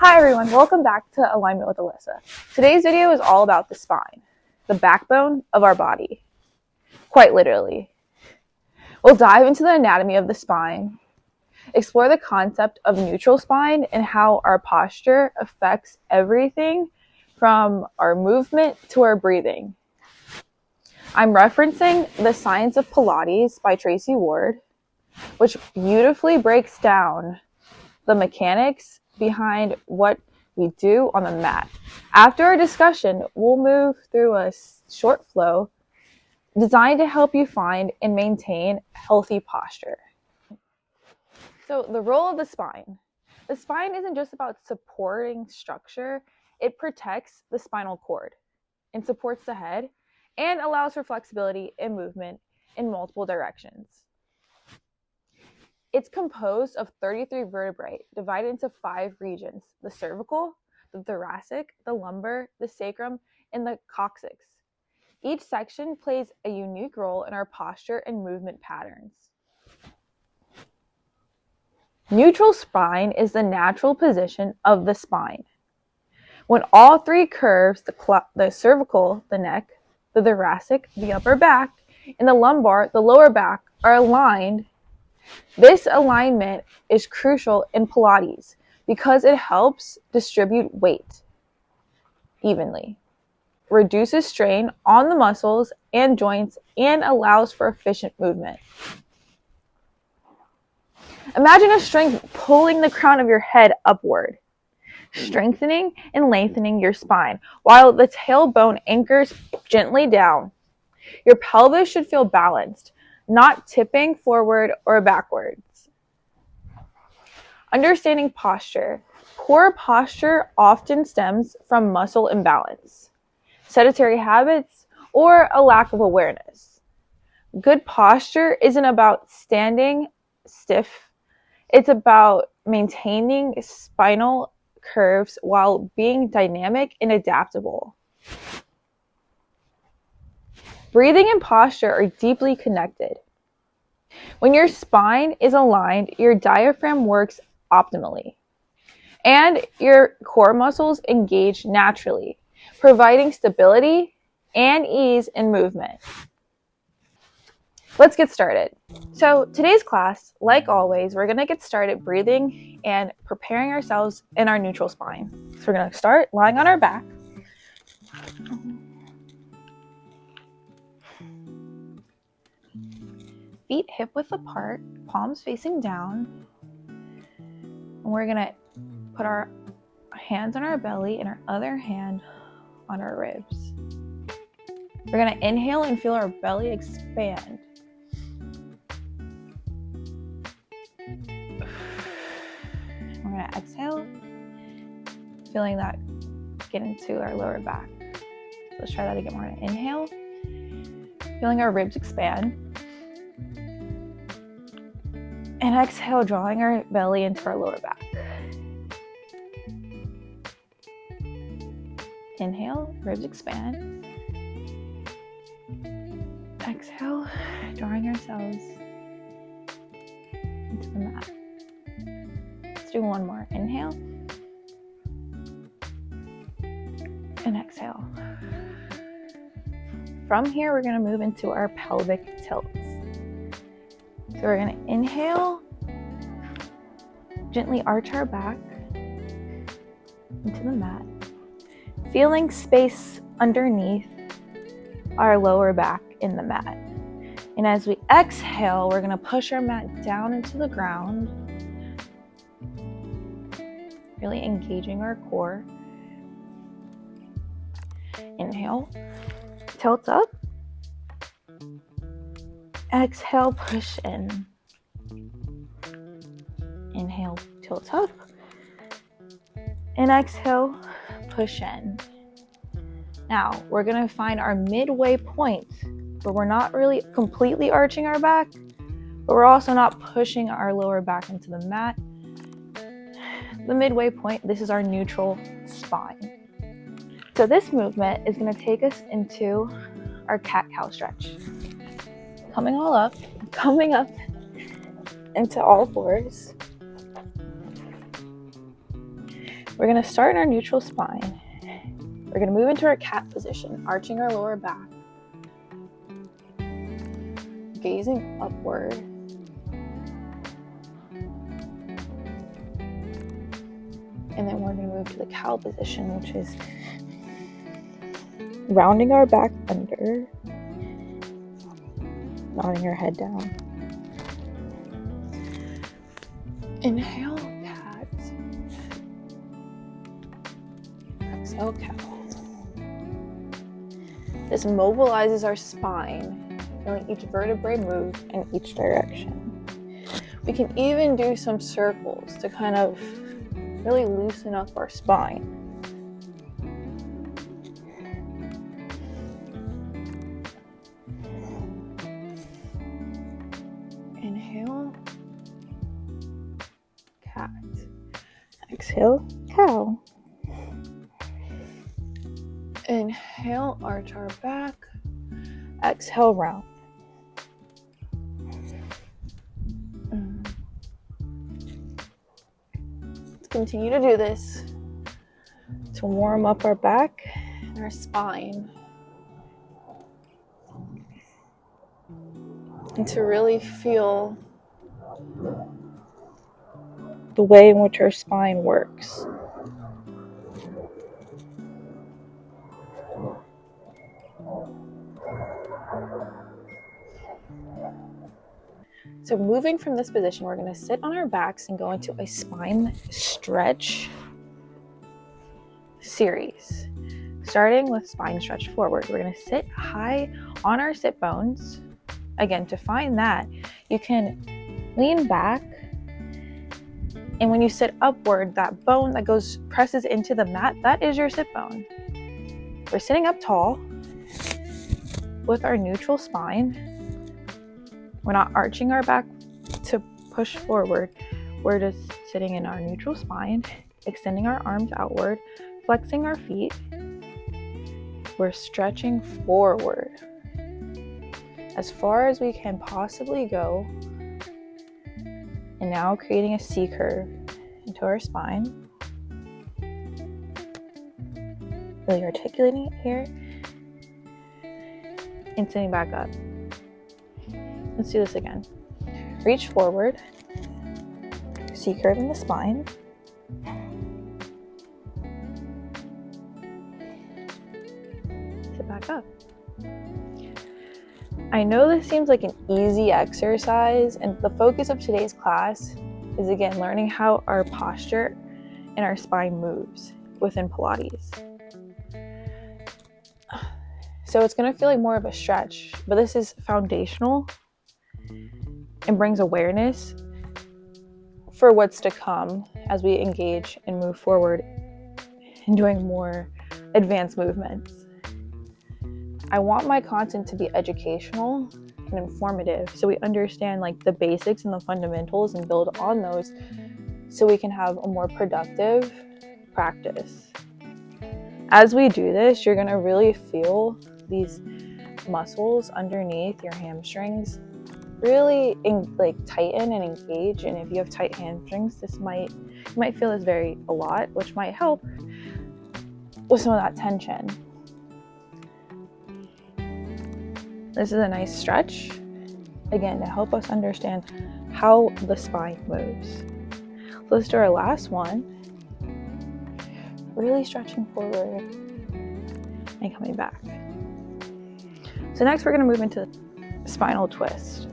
Hi everyone, welcome back to Alignment with Alyssa. Today's video is all about the spine, the backbone of our body. Quite literally. We'll dive into the anatomy of the spine, explore the concept of neutral spine and how our posture affects everything from our movement to our breathing. I'm referencing The Science of Pilates by Tracy Ward, which beautifully breaks down the mechanics behind what we do on the mat. After our discussion, we'll move through a short flow designed to help you find and maintain healthy posture. So the role of the spine. The spine isn't just about supporting structure, it protects the spinal cord and supports the head and allows for flexibility and movement in multiple directions. It's composed of 33 vertebrae divided into 5 regions: the cervical, the thoracic, the lumbar, the sacrum, and the coccyx. Each section plays a unique role in our posture and movement patterns. Neutral spine is the natural position of the spine. When all 3 curves, the cervical, the neck, the thoracic, the upper back, and the lumbar, the lower back, are aligned. This alignment is crucial in Pilates because it helps distribute weight evenly, reduces strain on the muscles and joints, and allows for efficient movement. Imagine a string pulling the crown of your head upward, strengthening and lengthening your spine, while the tailbone anchors gently down. Your pelvis should feel balanced, not tipping forward or backwards. Understanding posture. Poor posture often stems from muscle imbalance, sedentary habits, or a lack of awareness. Good posture isn't about standing stiff. It's about maintaining spinal curves while being dynamic and adaptable. Breathing and posture are deeply connected. When your spine is aligned, your diaphragm works optimally, and your core muscles engage naturally, providing stability and ease in movement. Let's get started. So today's class, like always, we're going to get started breathing and preparing ourselves in our neutral spine. So we're going to start lying on our back. Feet hip width apart, palms facing down. And we're going to put our hands on our belly and our other hand on our ribs. We're going to inhale and feel our belly expand. We're going to exhale, feeling that get into our lower back. Let's try that again. We're going to inhale, feeling our ribs expand. And exhale, drawing our belly into our lower back. Inhale, ribs expand. Exhale, drawing ourselves into the mat. Let's do one more. Inhale. And exhale. From here, we're going to move into our pelvic tilts. So we're going to inhale, gently arch our back into the mat, feeling space underneath our lower back in the mat. And as we exhale, we're going to push our mat down into the ground, really engaging our core. Inhale, tilt up. Exhale, push in. Inhale, tilt up. And exhale, push in. Now, we're going to find our midway point, but we're not really completely arching our back, but we're also not pushing our lower back into the mat. The midway point, this is our neutral spine. So this movement is going to take us into our cat-cow stretch. Coming up into all fours. We're going to start in our neutral spine. We're going to move into our cat position, arching our lower back, gazing upward. And then we're going to move to the cow position, which is rounding our back under, nodding our head down. Inhale, cat. Exhale, cow. This mobilizes our spine, feeling each vertebrae move in each direction. We can even do some circles to kind of really loosen up our spine. Inhale, cat. Exhale, cow. Inhale, arch our back. Exhale, round. Let's continue to do this to warm up our back and our spine, and to really feel the way in which our spine works. So moving from this position, we're going to sit on our backs and go into a spine stretch series. Starting with spine stretch forward, we're going to sit high on our sit bones. Again, to find that, you can lean back, and when you sit upward, that bone that presses into the mat, that is your sit bone. We're sitting up tall with our neutral spine. We're not arching our back to push forward. We're just sitting in our neutral spine, extending our arms outward, flexing our feet. We're stretching forward as far as we can possibly go. And now creating a C curve into our spine. Really articulating it here. And sitting back up. Let's do this again. Reach forward, C curve in the spine. Sit back up. I know this seems like an easy exercise, and the focus of today's class is again learning how our posture and our spine moves within Pilates. So it's going to feel like more of a stretch, but this is foundational and brings awareness for what's to come as we engage and move forward in doing more advanced movements. I want my content to be educational and informative, so we understand like the basics and the fundamentals and build on those so we can have a more productive practice. As we do this, you're going to really feel these muscles underneath your hamstrings really tighten and engage. And if you have tight hamstrings, you might feel this a lot, which might help with some of that tension. This is a nice stretch, again, to help us understand how the spine moves. So let's do our last one. Really stretching forward and coming back. So next we're going to move into spinal twist.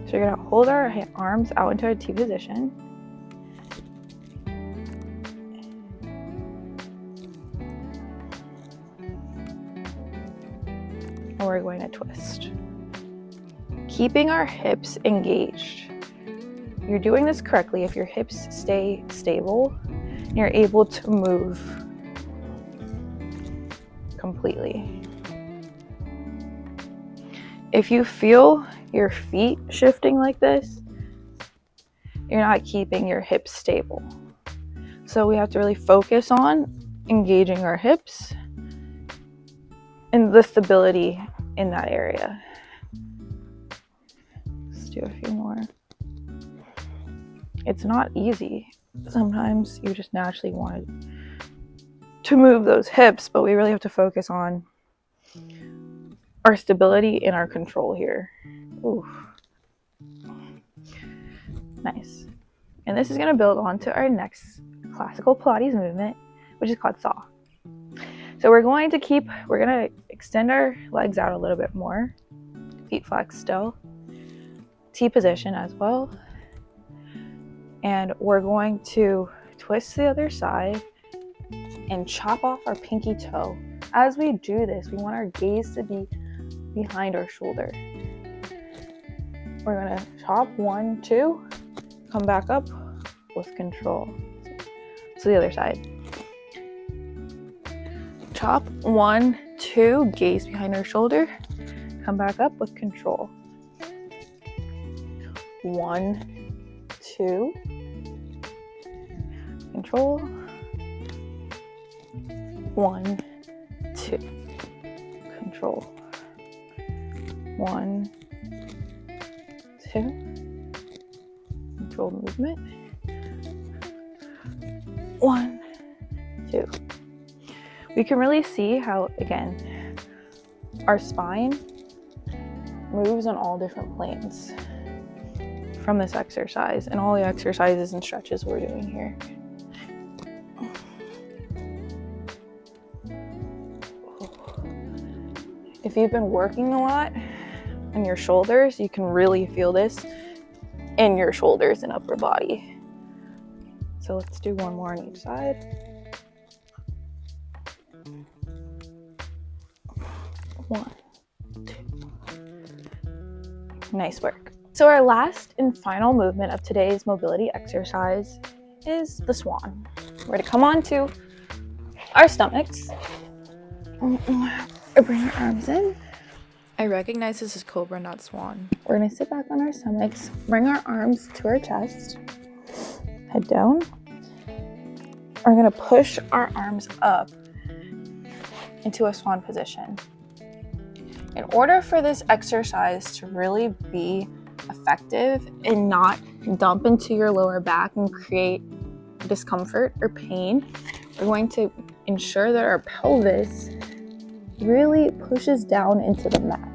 So we're going to hold our arms out into a T position. And we're going to twist. Keeping our hips engaged. You're doing this correctly if your hips stay stable and you're able to move completely. If you feel your feet shifting like this, you're not keeping your hips stable. So we have to really focus on engaging our hips and the stability in that area. Let's do a few more. It's not easy, Sometimes you just naturally want to move those hips, but we really have to focus on our stability and our control here. Ooh. Nice. And this is going to build onto our next classical Pilates movement, which is called saw. So we're going to extend our legs out a little bit more. Feet flexed still. T position as well. And we're going to twist the other side and chop off our pinky toe. As we do this, we want our gaze to be behind our shoulder. We're going to chop 1, 2, come back up with control. So the other side. Chop 1, 2, gaze behind our shoulder, come back up with control. 1, 2, control. 1, 2, control. 1, 2, control movement. 1, 2. We can really see how, again, our spine moves on all different planes from this exercise and all the exercises and stretches we're doing here. If you've been working a lot on your shoulders, you can really feel this in your shoulders and upper body. So let's do one more on each side. 1, 2. Nice work. So our last and final movement of today's mobility exercise is the Swan. We're going to come onto our stomachs. Bring our arms in. I recognize this as Cobra, not Swan. We're going to sit back on our stomachs, bring our arms to our chest, head down. We're going to push our arms up into a Swan position. In order for this exercise to really be effective and not dump into your lower back and create discomfort or pain, we're going to ensure that our pelvis really pushes down into the mat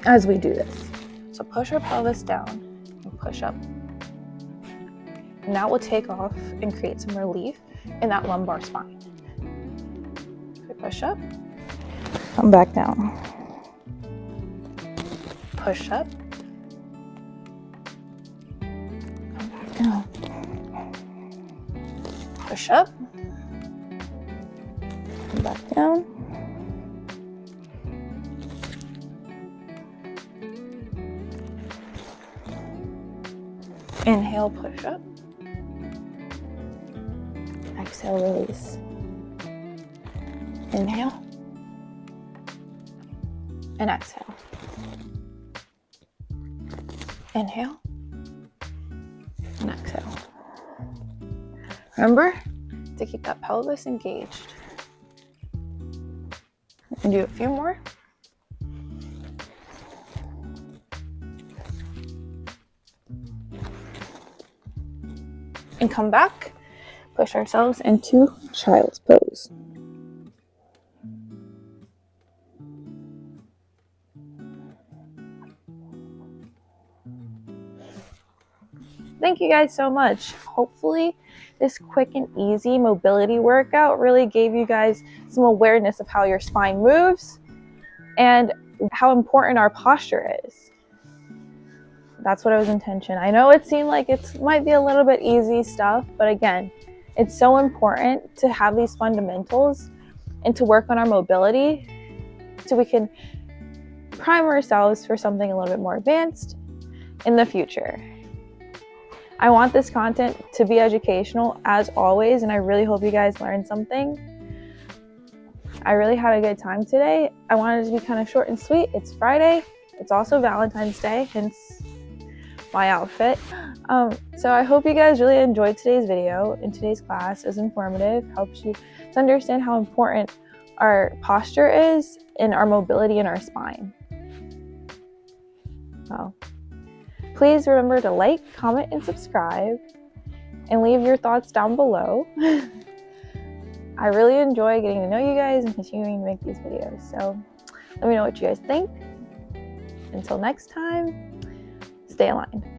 as we do this. So push our pelvis down and push up. And that will take off and create some relief in that lumbar spine. So push up, come back down. Push up, come back down. Push up, come back down. Inhale, push up. Exhale, release. Inhale and exhale. Inhale and exhale. Remember to keep that pelvis engaged. And do a few more. And come back, push ourselves into child's pose. Thank you guys so much. Hopefully this quick and easy mobility workout really gave you guys some awareness of how your spine moves and how important our posture is. That's what I was intention. I know it seemed like it might be a little bit easy stuff, but again, it's so important to have these fundamentals and to work on our mobility so we can prime ourselves for something a little bit more advanced in the future. I want this content to be educational as always, and I really hope you guys learned something. I really had a good time today. I wanted it to be kind of short and sweet. It's Friday. It's also Valentine's Day, hence my outfit. So I hope you guys really enjoyed today's video and today's class. It was informative, helps you to understand how important our posture is and our mobility in our spine. Well, Please remember to like, comment, and subscribe, and leave your thoughts down below. I really enjoy getting to know you guys and continuing to make these videos, so let me know what you guys think. Until next time, stay aligned.